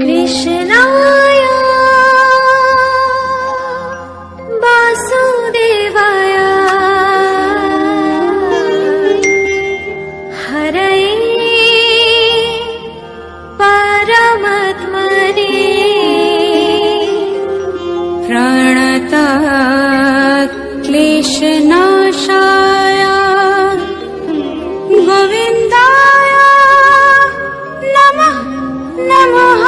कृष्णाय वासुदेवाय हरये परमात्मने प्रणतात् क्लेशनाशाय गोविन्दाय नमः नमः।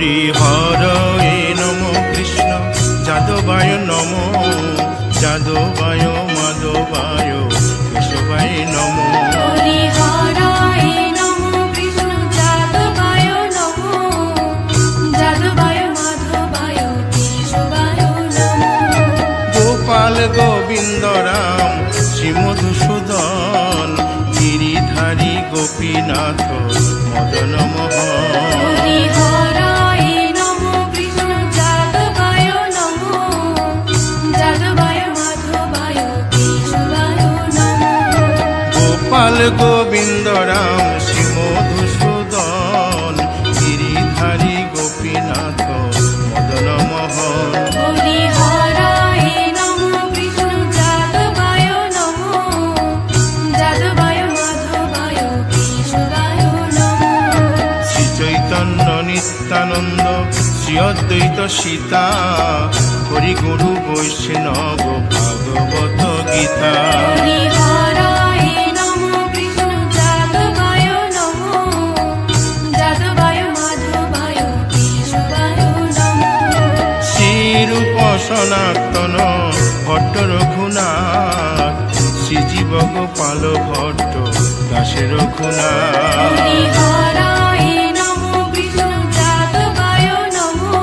হরি হরয়ে নম কৃষ্ণ যাদবায় নম যাদবায় মাধবায় কেশবায় নম হরি হরায় নমঃ কৃষ্ণ যাদবায় নমঃ যাদবায় মাধবায় কেশবায় নমঃ গোপাল গোবিন্দ রাম শ্রী মধুসূদন গিরিধারী গোপীনাথ মদন মোহন হরি হরায় নমঃ কৃষ্ণ যাদবায় নমঃ যাদবায় মাধবায় কেশবায় নমঃ গোপাল গোবিন্দ রাম শ্রী মধুসূদন গিরিধারী গোপীনাথ মদন মোহন হরি হরায় নমঃ কৃষ্ণ যাদবায় নমঃ যাদবায় মাধবায় কেশবায় নমঃ শ্রী চৈতন্য নিত্যানন্দ শ্রী অদ্বৈত সীতা হরি গুরু বৈষ্ণব ভাগবত গীতা হরি হরায় নমঃ কৃষ্ণ যাদবায় নমঃ যাদবায় মাধবায় কেশবায় নমঃ শ্রীরূপ সনাতন ভট্ট রঘুনাথ শ্রীজীব গোপাল ভট্ট দাসে রঘুনাথ হরি হরায় নমঃ কৃষ্ণ যাদবায় নমঃ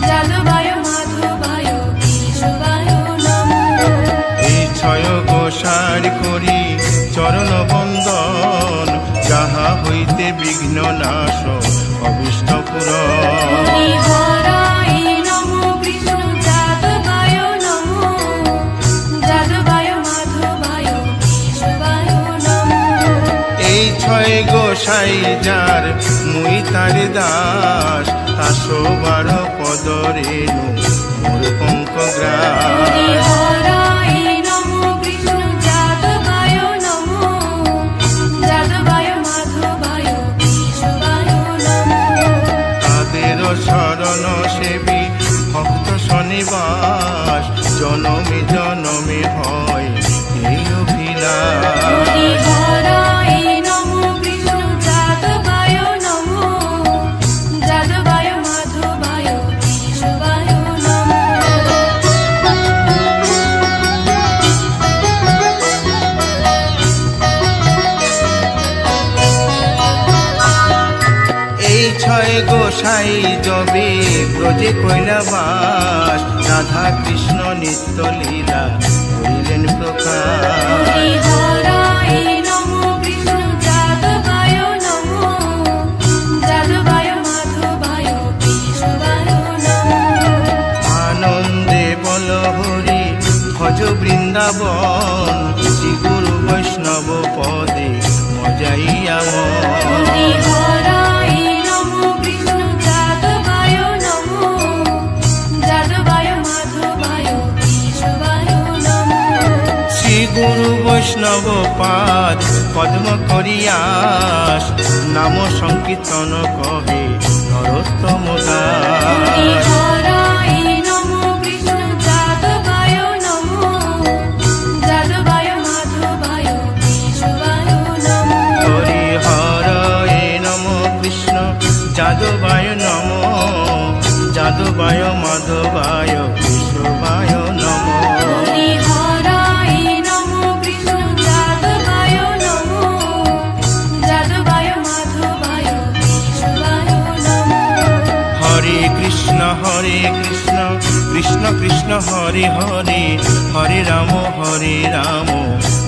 যাদবায় মাধবায় কেশবায় নমঃ এই ছয় গোসার করি চরণ বন্দন যাহা হইতে বিঘ্ন নাশ অবিষ্ট পুরন হরি হরায় নমঃ কৃষ্ণ যাদবায় নমঃ যাদবায় মাধবায় কেশবায় নমঃ এই ছয় গোসাই যার মুই তার দাস 112 পদ রেণু মোর পঙ্ক হরি গ্রাস হরায় নমঃ কৃষ্ণ যাদবায় নমঃ যাদবায় মাধবায় কেশবায় নমঃ তাদের শরণ সেবী ভক্ত শনিবাস জনমে জনমে হয় এই অভিলাষ হরি হরায় নমঃ কৃষ্ণ যাদবায় নমঃ যাদবায় মাধবায় কেশবায় নমঃ এই ছয় গোসাই যবে ব্রজে কৈলাবাস রাধা কৃষ্ণ নিত্য লীলা করিলেন প্রকাশ হরি হরায় নমঃ কৃষ্ণ যাদবায় নমঃ যাদবায় মাধবায় কেশবায় নমঃ আনন্দে বল হরি ভজ বৃন্দাবন শ্রী গুরু বৈষ্ণব পদে মজাইয়া হরি হরায় নমঃ কৃষ্ণ যাদবায় নমঃ যাদবায় মাধবায় কেশবায় নমঃ শ্রী গুরু বৈষ্ণব পাদ পদ্ম করিয়াস নাম সংকীর্তন কহে নরোত্তম হরি দাস হরায় নমঃ কৃষ্ণ যাদবায় নমঃ যাদবায় মাধবায় কেশবায় নমঃ হরি হরয়ে নম কৃষ্ণ যাদবায় নম যাদবায় মাধবায় কেশবায় নম হরি হরায় নমঃ কৃষ্ণ যাদবায় নমঃ যাদবায় মাধবায় কেশবায় নমঃ হরে কৃষ্ণ কৃষ্ণ কৃষ্ণ হরে হরে হরে রাম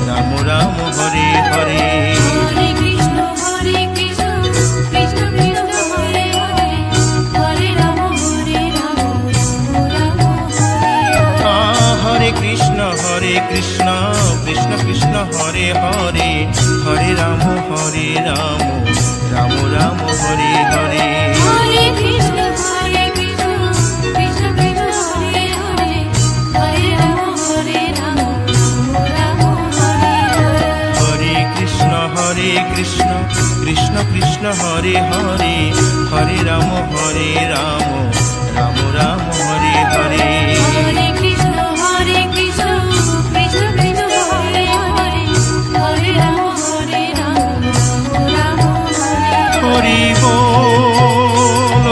রাম রাম হরে হরে হরে কৃষ্ণ কৃষ্ণ কৃষ্ণ হরে হরে হরে রাম রাম হরে হরে কৃষ্ণ কৃষ্ণ কৃষ্ণ হরে হরে হরে রাম রাম রাম হরে হরে হরে কৃষ্ণ কৃষ্ণ কৃষ্ণ হরে হরে হরে রাম রাম হরে হরে হরে কৃষ্ণ কৃষ্ণ কৃষ্ণ হরে হরে হরে রাম রাম রাম হরে হরে হরে কৃষ্ণ কৃষ্ণ কৃষ্ণ হরে হরে হরে রাম রাম রাম হরে হরে হরি বল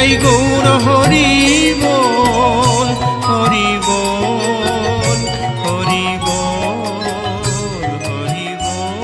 জয় গৌর হরি বল, হরি বল, হরি বল, হরি বল।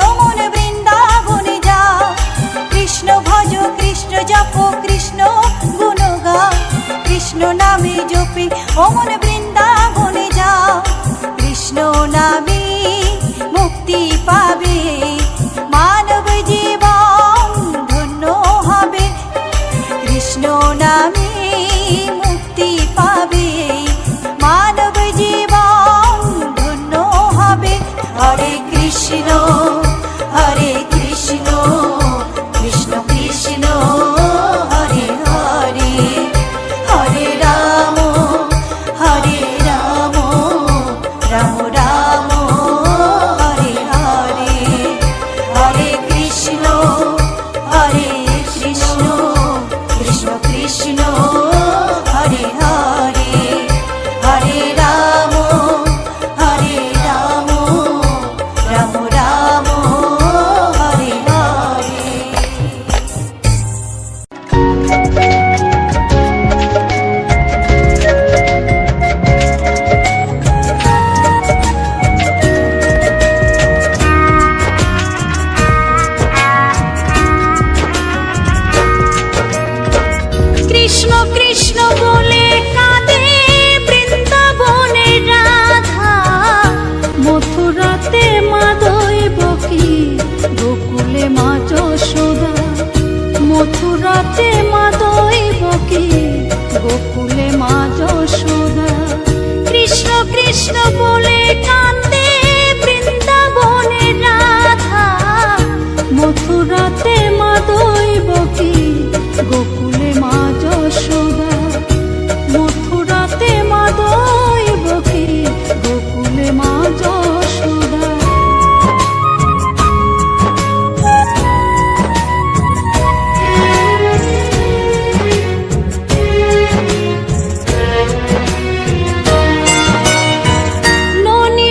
ও মন বৃন্দাবনে যাও, কৃষ্ণ ভজ কৃষ্ণ জপ কৃষ্ণ গুণ গাও, কৃষ্ণ নামে জপে ও মন বৃন্দাবনে যাও, কৃষ্ণ নামে মুক্তি পাবে, মানব জীবন ধন্য হবে, কৃষ্ণ নামে মুক্তি পাবে, মানব জীবন ধন্য হবে। হরে কৃষ্ণ কৃষ্ণ কৃষ্ণ হরে হরে, হরে রাম রাম রাম হরে হরে, হরে কৃষ্ণ কৃষ্ণ কৃষ্ণ হরে হরে, হরে রাম রাম রাম হরে হরে। কৃষ্ণ কৃষ্ণ বলে কাঁদে বৃন্দাবনে রাধা, মথুরাতে মা দৈবকী, গোকুলে মা যশোদা, মথুরাতে মা দৈবকী, গোকুলে মা যশোদা। কৃষ্ণ কৃষ্ণ বলে কাঁদে বৃন্দাবনে রাধা, মথুরাতে মা দৈবকী, গোকুলে মা যশোদা, মথুরাতে মা দৈবকী, গোকুলে মা যশোদা। ননি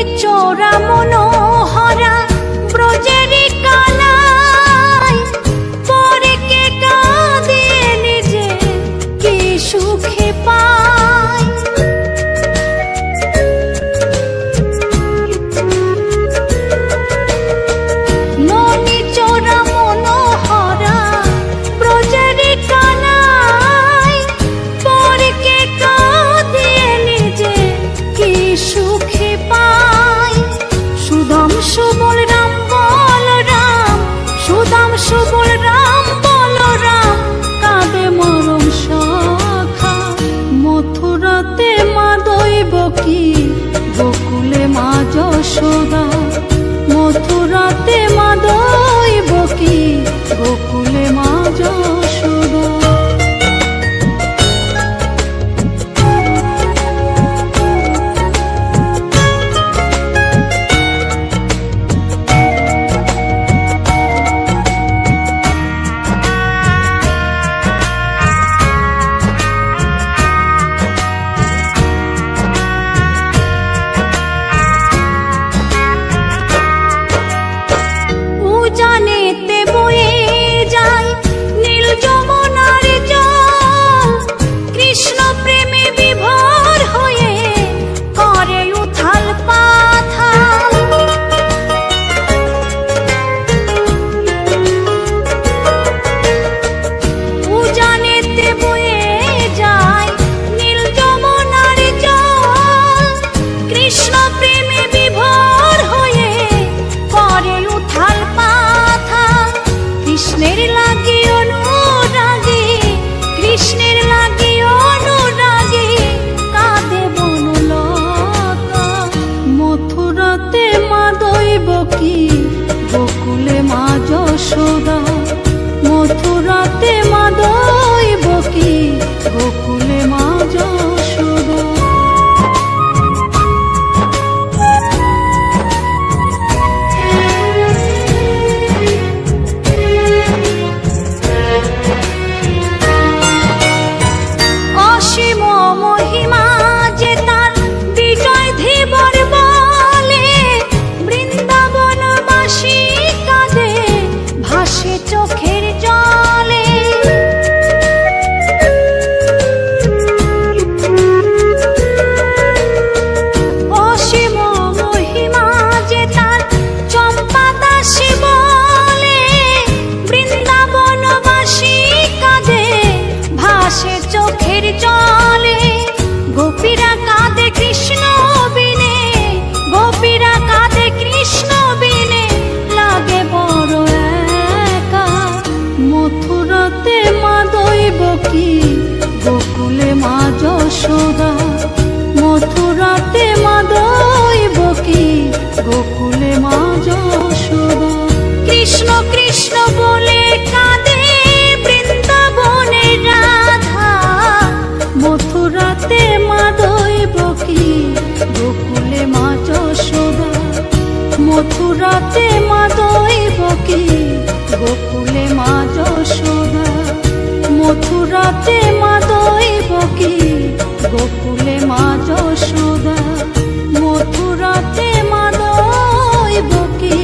কি গোকুলে মা যশোদা মথুরাতে মা দইব কি গোকুলে মা যশোদা কৃষ্ণ কৃষ্ণ বলে কাঁদে বৃন্দাবনে রাধা মথুরাতে মা দইব কি গোকুলে মা যশোদা মথুরাতে মা দইব কি গোকুলে মা যশোদা মথুরাতে মা দইব কি গোকুলে মা যশোদা মথুরাতে মা দইব কি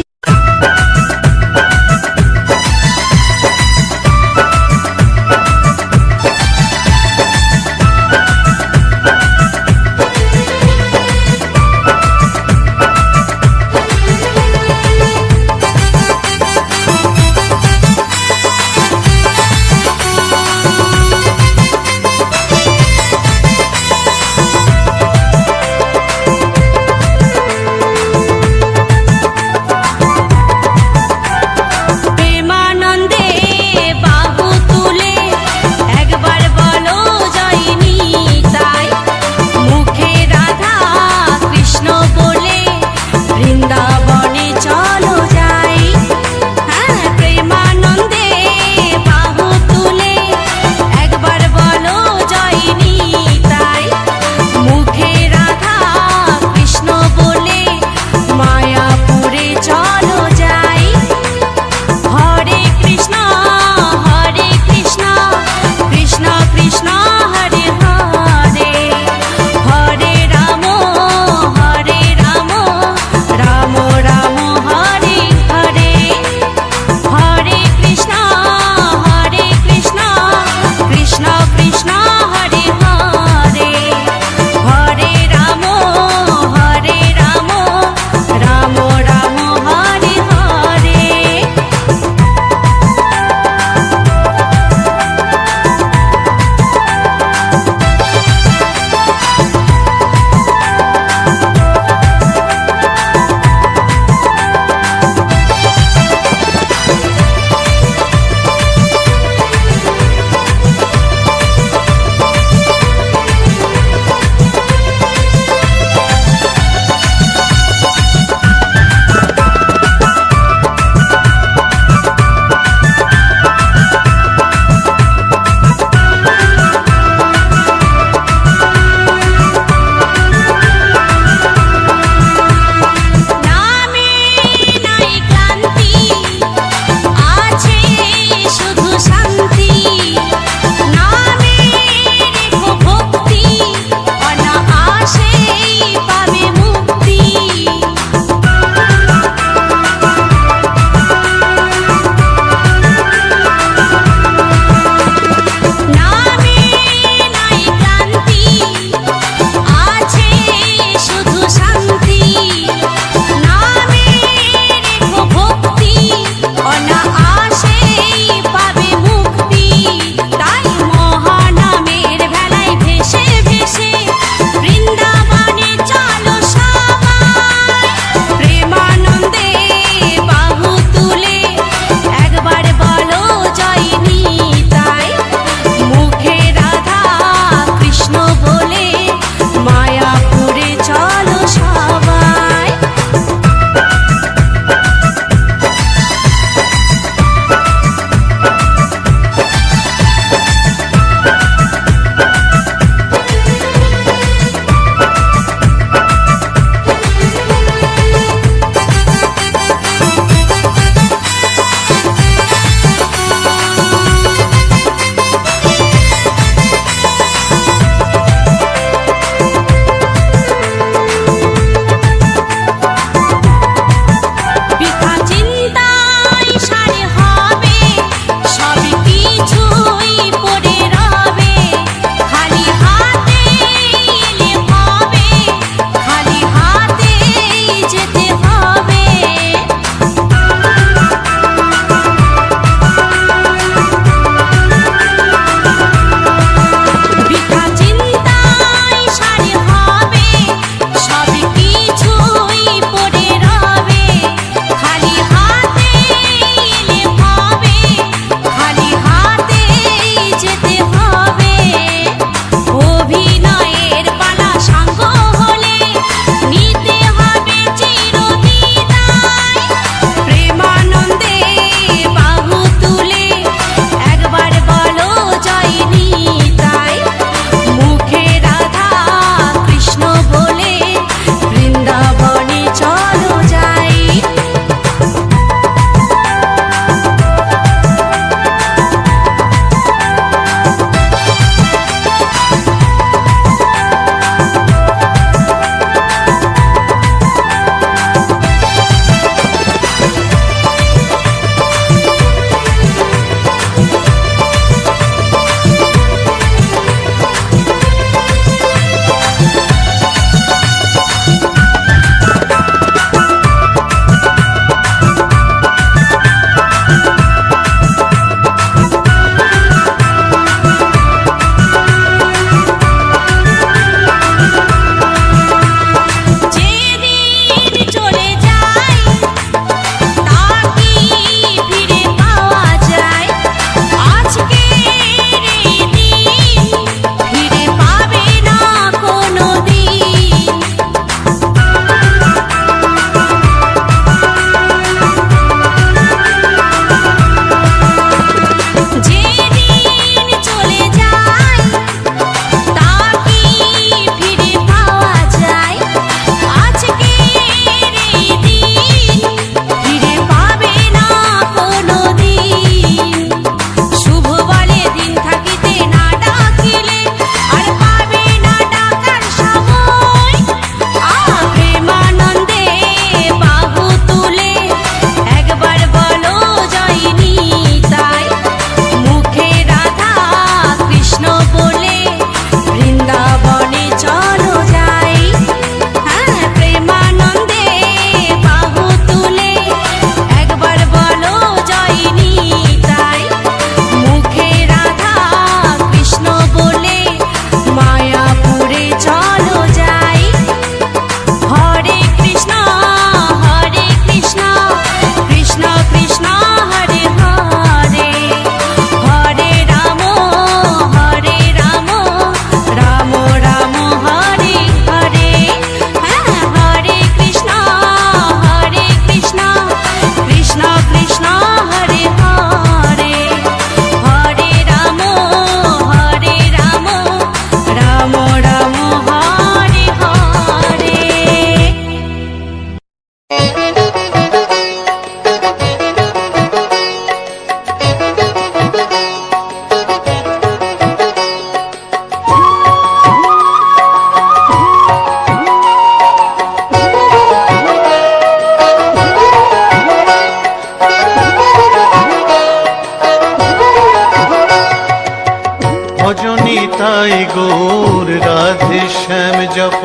ভজনী তাই গৌর রাধে শ্যাম জপ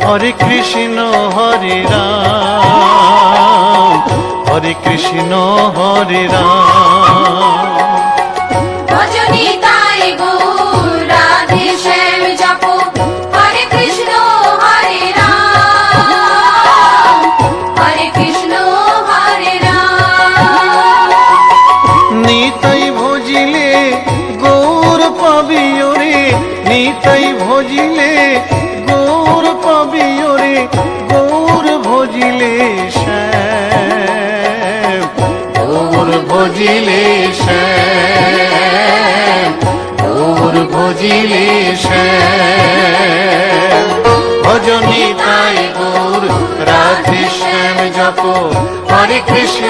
হরে কৃষ্ণ হরে রাম হরে কৃষ্ণ হরে রাম ভজনী তাই গৌর রাধে শ্যাম জপ হরে কৃষ্ণ হরে রাম হরে কৃষ্ণ হরে রাম নিতাই ভজিলে গৌর পাবি ওরে নিতাই ভজিলে গৌর পাবি ওরে গৌর ভজিলে শ্যাম গৌর ভজিলে শ্যাম গৌর ভজিলে শ্যাম ভজনী তাই গৌর রাধে শ্যাম জপ হরে কৃষ্ণ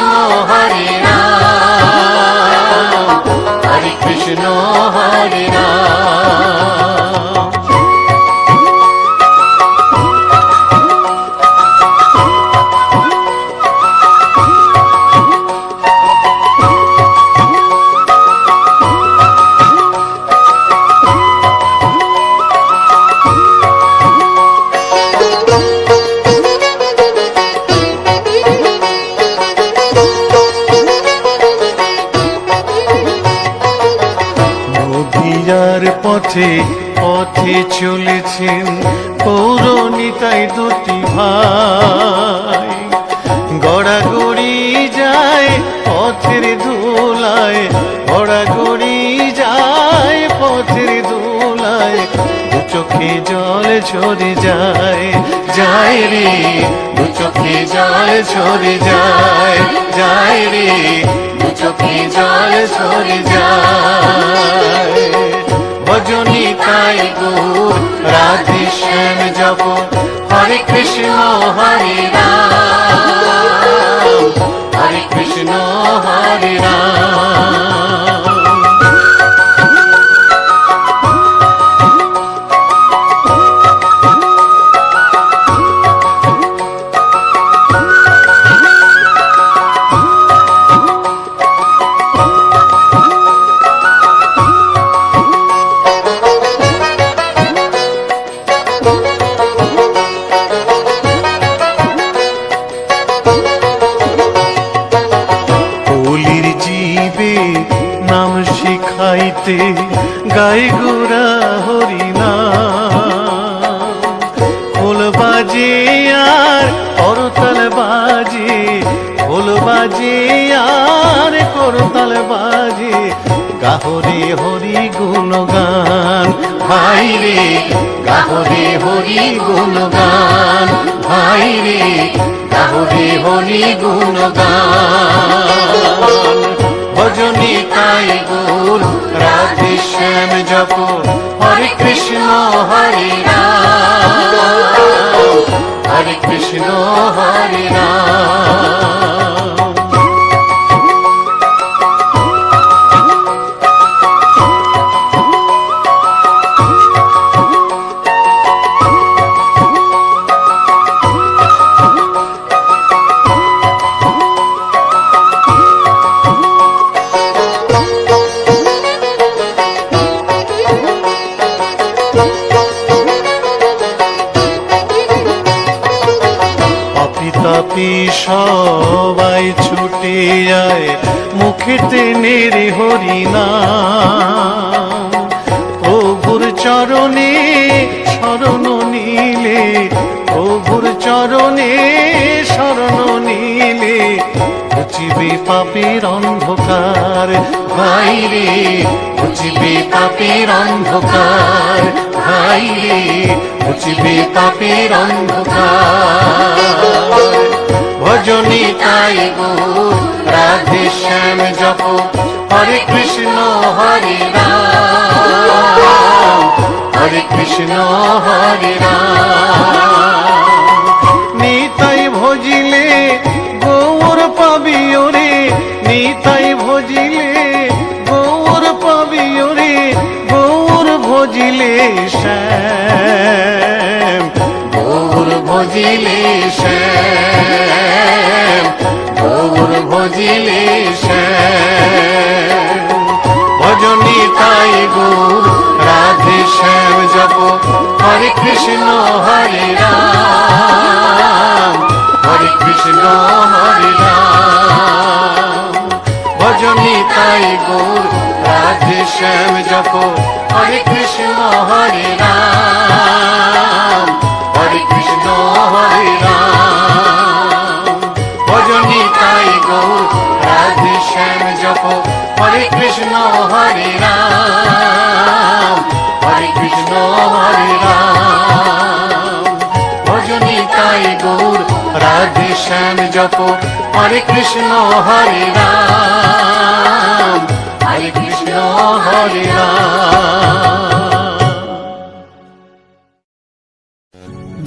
হরে রাম হরে কৃষ্ণ হরে রাম নদিয়ার পথে পথে চলেছেন পৌরনিতাই দুটি ভাই গড়াগড়ি যায় পথের ধুলায় গড়াগড়ি যায় পথের ধুলায় দু চোখে জল ঝরে যায় যায় রে দু চোখে জল ঝরে যায় যায় রে দু চোখে জল ঝরে যায় ভজনী তাই গৌর রাধে শ্যাম জপ হরে কৃষ্ণ হরে রাম হরে কৃষ্ণ হরে রাম কলির জীবে নাম শিখাইতে গায়ে গোরা হরিনাম খোল বাজে আর করতাল বাজে খোল বাজে আর করতাল বাজে গাহরে হরি গুণগান ভাই রে গাহরে হরি গুণগান ভাই রে গাহরে হরি গুণগান ভজনী তাই গৌর রাধে শ্যাম জপ হরে কৃষ্ণ হরে রাম হরে কৃষ্ণ হরে রাম তাপি সবাই ছুটে যায় মুখেতে নেরে হরিনাম প্রভুর চরণে শরণ নিলে প্রভুর চরণে শরণ নিলে ঘুচিবে পাপের অন্ধকার ভাই রে ঘুচিবে পাপের অন্ধকার ভাই রে ঘুচিবে পাপের অন্ধকার ভজনী তাই গৌর রাধে শ্যাম জপ হরে কৃষ্ণ হরে রাম হরে কৃষ্ণ হরে রাম নিতাই ভজিলে গৌর পাবি ওরে নিতাই ভজিলে গৌর পাবি ওরে গৌর ভজিলে শ্যাম গৌর ভজিলে শ্যাম গৌর ভজিলে শ্যাম ভজনী তাই গৌর হরে কৃষ্ণ হরে রাম, হরে কৃষ্ণ হরে রাম। ভজনী তাই গৌর রাধে শ্যাম জপ, হরে কৃষ্ণ হরে রাম, হরে কৃষ্ণ হরে রাম। ভজনী তাই গৌর রাধে শ্যাম জপ, হরে কৃষ্ণ হরে রাম, হরে কৃষ্ণ হরে রাম। ভজনী তাই গৌর রাধে শ্যাম জপ, হরে কৃষ্ণ হরে রাম, হরে কৃষ্ণ হরে রাম।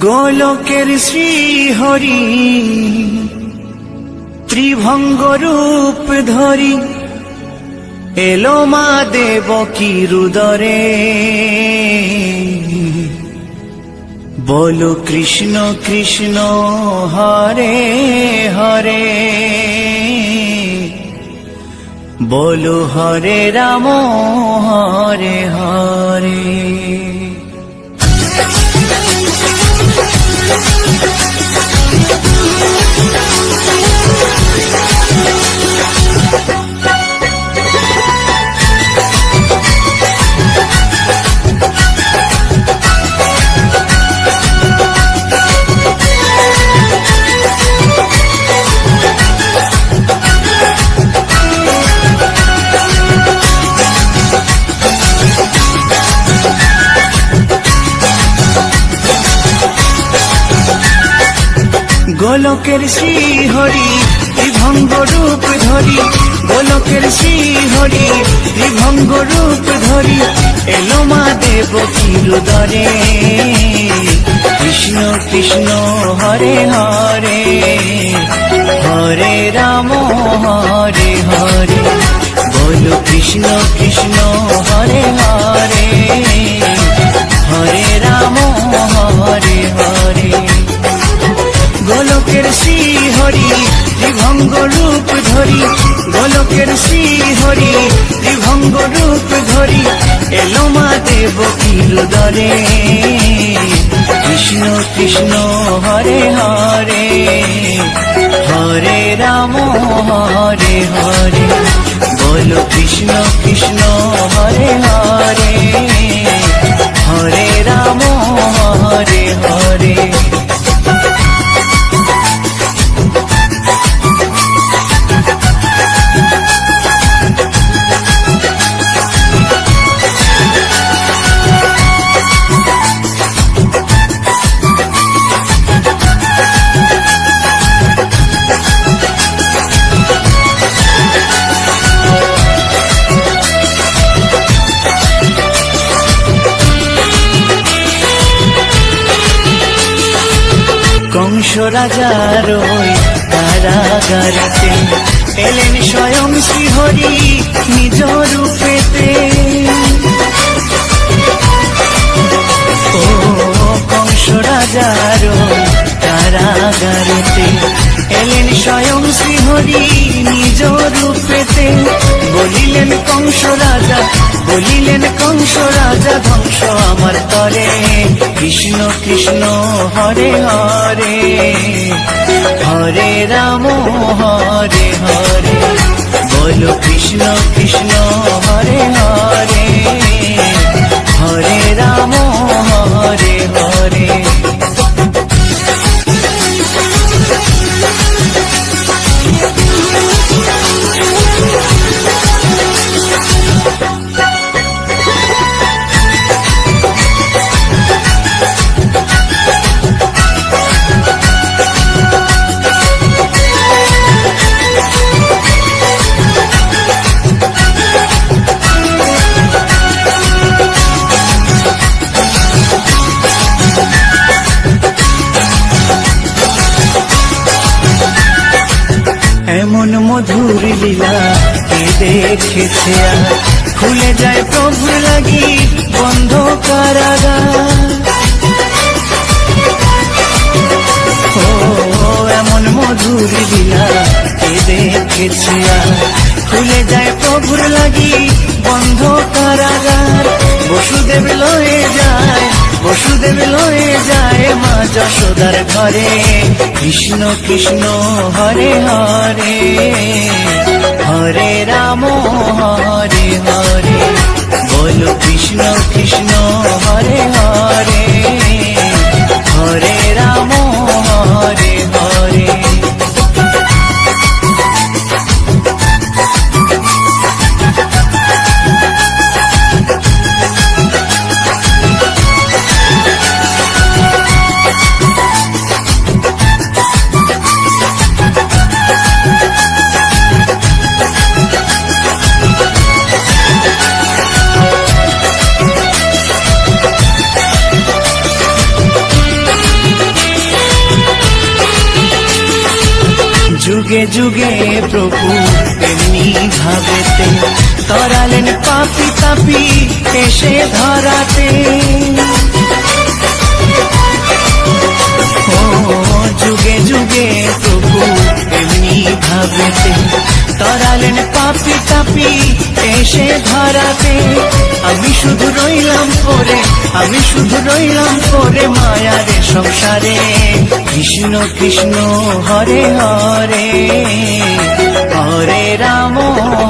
গোলকের শ্রী হরি ত্রিভঙ্গ রূপ ধরি এলো মা দেবকী রুদরে। বলো কৃষ্ণ কৃষ্ণ হরে হরে, বলো হরে রাম হরে হরে। গোলকের শ্রী হরি ত্রিভঙ্গ রূপ ধরি, গোলকের শ্রী হরি ত্রিভঙ্গ রূপ ধরি এলো মা দেবকী রুদরে। কৃষ্ণ কৃষ্ণ হরে হরে, হরে রাম হরে হরে। বলো কৃষ্ণ কৃষ্ণ হরে হরে, হরে রাম হরে হরে। গোলকের শ্রী হরি ত্রিভঙ্গ রূপ ধরি, গোলকের শ্রী হরি ত্রিভঙ্গ রূপ ধরি এলো মা দেবকী রুদরে। কৃষ্ণ কৃষ্ণ হরে হরে, হরে রাম হরে হরে। বলো কৃষ্ণ কৃষ্ণ হরে হরে, হরে রাম হরে হরে। কংস রাজার ওই কারাগারেতে এলেন স্বয়ং শ্রীহরি নিজ রূপেতে। ও কংস রাজার ওই কারাগারেতে এলেন স্বয়ং শ্রীহরি নিজ রূপেতে। বলিলেন কংস রাজা, বলিলেন কংস রাজা ধ্বংস আমার তরে। কৃষ্ণ কৃষ্ণ হরে হরে, হরে রাম হরে হরে। বলো কৃষ্ণ কৃষ্ণ হরে হরে, হরে রাম হরে হরে। এমন মধুর লীলা কে দেখেছে আর, খুলে যায় প্রভুর লাগি বন্ধ কারাগার। ও এমন মধুর লীলা কে দেখেছে আর, খুলে যায় প্রভুর লাগি বন্ধ কারাগার। বসুদেব লয়ে যায়, বসুদেব লয়ে যায় মা যশোদার ঘরে। কৃষ্ণ কৃষ্ণ হরে হরে, হরে রাম হরে হরে, বলো কৃষ্ণ কৃষ্ণ হরে হরে, হরে রাম হরে হরে। যুগে যুগে প্রভু এমনি ভাবেতে তরালেন পাপি তাপি এসে ধরাতে। ও যুগে যুগে প্রভু এমনি ভাবেতে তরালেন পাপি তাপি এসে ধরাতে। আমি শুধু রইলাম পরে, আমি শুধু রইলাম পরে মায়ারে সংসারে। কৃষ্ণ কৃষ্ণ হরে হরে, হরে রাম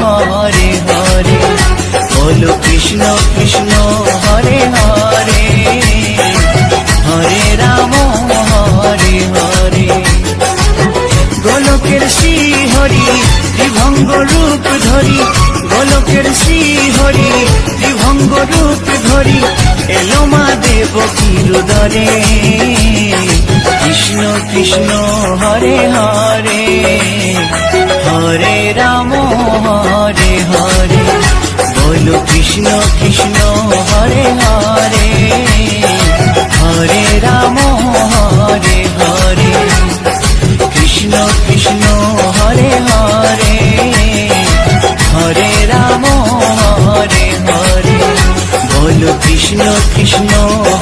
হরে হরে, বলো কৃষ্ণ কৃষ্ণ হরে হরে, হরে রাম হরে হরে। গোলকের শ্রী হরি ত্রিভঙ্গ রূপ ধরি, গোলকের শ্রী হরি ত্রিভঙ্গ রূপ ধরি, এলো মা দেবকীর উদরে। কৃষ্ণ কৃষ্ণ হরে হরে, হরে রাম হরে হরে, বলো কৃষ্ণ কৃষ্ণ হরে হরে, হরে রাম হরে হরে। কৃষ্ণ কৃষ্ণ হরে হরে, হরে রাম হরে হরে, বলো কৃষ্ণ কৃষ্ণ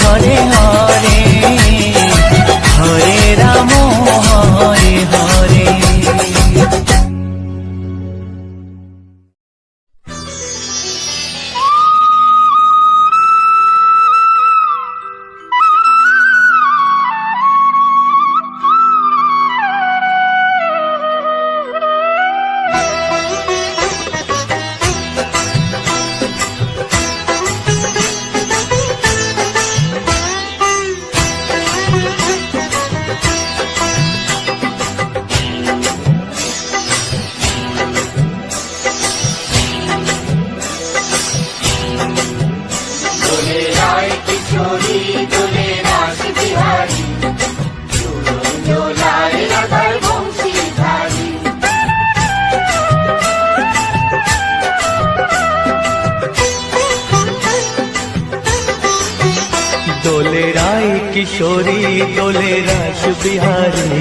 হরে হরে, হরে রাম হরে হরে। দোলে রায় কিশোরী দোলে রাস বিহারী,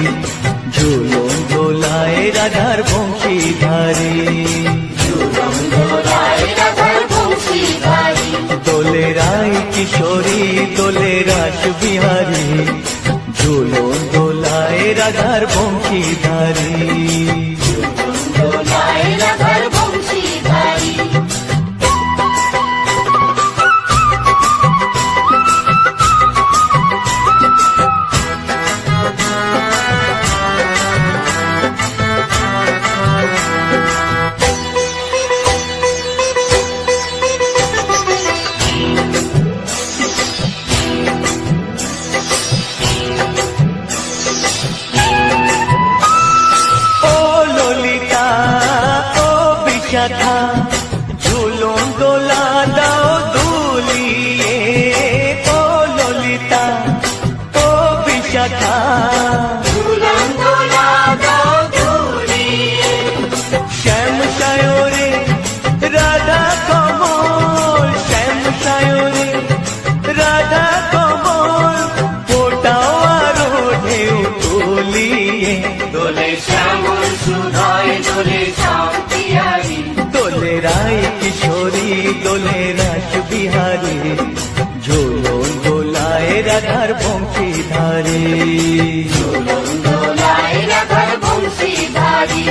ঝুলন দোলায় রাধার বংশীধারী। দোলে রায় কিশোরী দোলে রাস বিহারী, ঝুলন দোলায় রাধার বংশীধারী। ঝুলন দোলা দাও দুলিয়ে, ও ললিতা ও বিশাখা। ঝুলন দোলা দাও দুলিয়ে, শ্যাম সায়রে রাধা কমল, শ্যাম সায়রে রাধা কমল, ফোটাও আরো ঢেউ তুলিয়ে। দোলে শ্যামল সুধায় দোলে শান্তিয়ারি, দোলে রায় কিশোরী দোলে রাস বিহারী, ঝুলন দোলায় রাধার বংশীধারী। ঝুলন দোলায় রাধার বংশীধারী।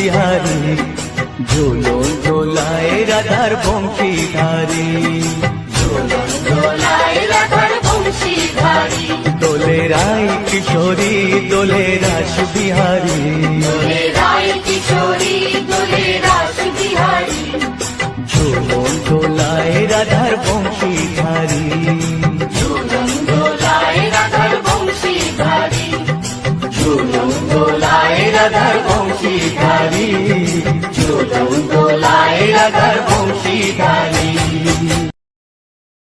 বিহারী ঝুলন দোলায় রাধার বংশীধারী ঝুলন দোলায় রাধার বংশীধারী দোলে রায় কিশোরী দোলে রাস বিহারী দোলে রায় কিশোরী দোলে রাস বিহারী ঝুলন দোলায় রাধার বংশীধারী ঝুলন দোলায় রাধার বংশীধারী ঝুলন দোলায় রাধার বংশীধারী ঝুলন দোলায় রাধার বংশীধারী